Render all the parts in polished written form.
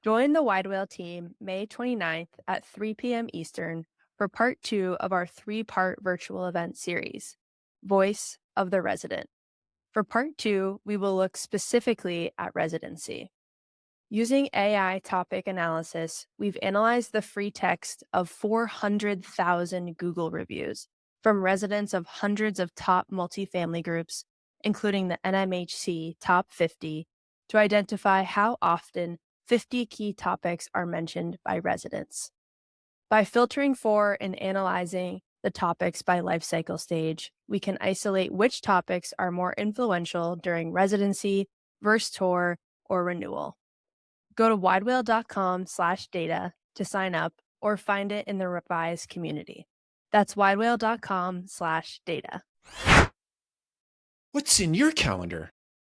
Join the Wide Whale team May 29th at 3 p.m. Eastern for part 2 of our 3-part virtual event series, Voice of the Resident. For part 2, we will look specifically at residency. Using AI topic analysis, we've analyzed the free text of 400,000 Google reviews from residents of hundreds of top multifamily groups, including the NMHC Top 50, to identify how often 50 key topics are mentioned by residents. By filtering for and analyzing the topics by life cycle stage, we can isolate which topics are more influential during residency, versus tour, or renewal. Go to widewhale.com/data to sign up or find it in the revised community. That's widewhale.com/data. What's in your calendar?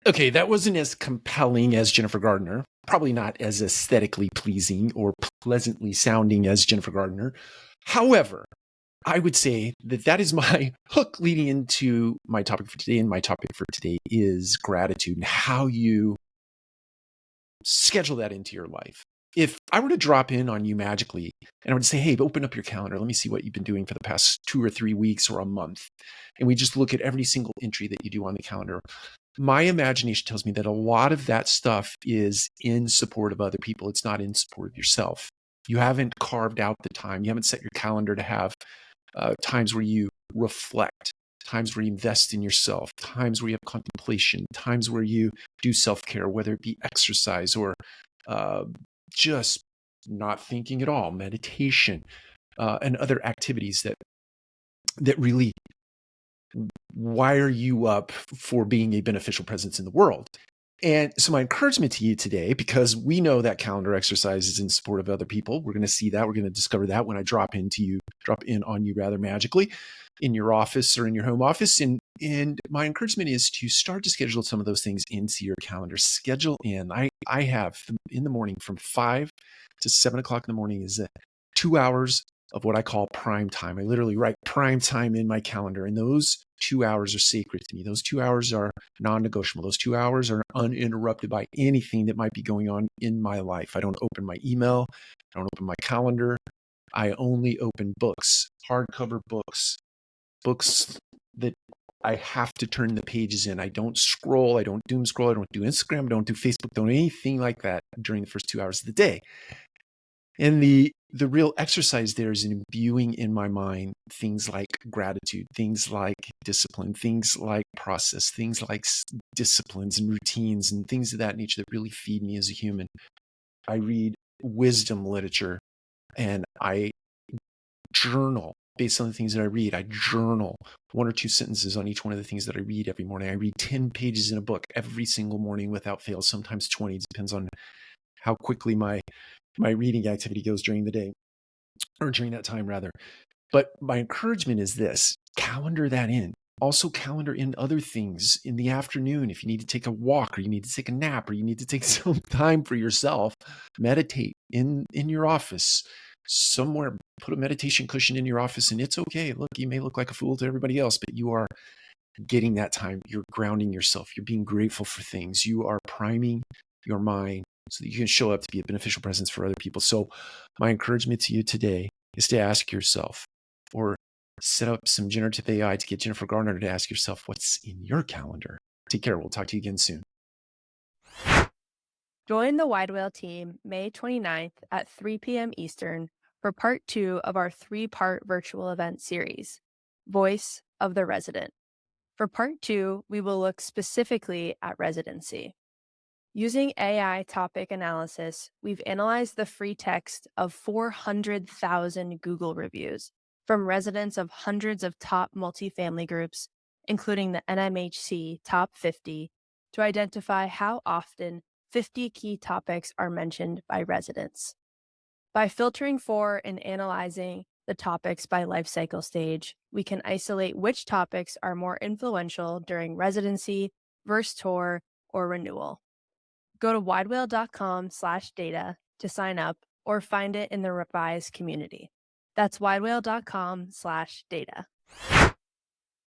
Okay, that wasn't as compelling as Jennifer Gardner, probably not as aesthetically pleasing or pleasantly sounding as Jennifer Gardner. However, I would say that is my hook leading into my topic for today. And my topic for today is gratitude and how you schedule that into your life. If I were to drop in on you magically and I would say, hey, open up your calendar. Let me see what you've been doing for the past 2 or 3 weeks or a month. And we just look at every single entry that you do on the calendar. My imagination tells me that a lot of that stuff is in support of other people. It's not in support of yourself. You haven't carved out the time. You haven't set your calendar to have times where you reflect, times where you invest in yourself, times where you have contemplation, times where you do self-care, whether it be exercise or just not thinking at all, meditation, and other activities that really wire you up for being a beneficial presence in the world. And so my encouragement to you today, because we know that calendar exercise is in support of other people, we're going to see that, we're going to discover that when I drop in on you rather magically in your office or in your home office. And my encouragement is to start to schedule some of those things into your calendar. Schedule in. I have in the morning from 5 to 7 o'clock in the morning is 2 hours of what I call prime time. I literally write prime time in my calendar, and those 2 hours are sacred to me. Those 2 hours are non-negotiable. Those 2 hours are uninterrupted by anything that might be going on in my life. I don't open my email. I don't open my calendar. I only open books, hardcover books that I have to turn the pages in. I don't scroll. I don't doom scroll. I don't do Instagram. I don't do Facebook. Don't do anything like that during the first 2 hours of the day. And the real exercise there is in imbuing in my mind things like gratitude, things like discipline, things like process, things like disciplines and routines and things of that nature that really feed me as a human. I read wisdom literature and I journal based on the things that I read. I journal 1 or 2 sentences on each one of the things that I read every morning. I read 10 pages in a book every single morning without fail, sometimes 20. It depends on how quickly my reading activity goes during the day, or during that time rather. But my encouragement is this: calendar that in. Also calendar in other things in the afternoon. If you need to take a walk or you need to take a nap or you need to take some time for yourself, meditate in your office somewhere. Put a meditation cushion in your office, and it's okay. Look, you may look like a fool to everybody else, but you are getting that time. You're grounding yourself. You're being grateful for things. You are priming your mind so that you can show up to be a beneficial presence for other people. So my encouragement to you today is to ask yourself, or set up some generative AI to get Jennifer Gardner to ask yourself, what's in your calendar? Take care. We'll talk to you again soon. Join the Wide Whale team May 29th at 3 p.m. Eastern for part 2 of our 3-part virtual event series, Voice of the Resident. For part 2, we will look specifically at residency. Using AI topic analysis, we've analyzed the free text of 400,000 Google reviews from residents of hundreds of top multifamily groups, including the NMHC Top 50, to identify how often 50 key topics are mentioned by residents. By filtering for and analyzing the topics by life cycle stage, we can isolate which topics are more influential during residency, versus tour, or renewal. Go to widewhale.com/data to sign up or find it in the revised community. That's widewhale.com/data.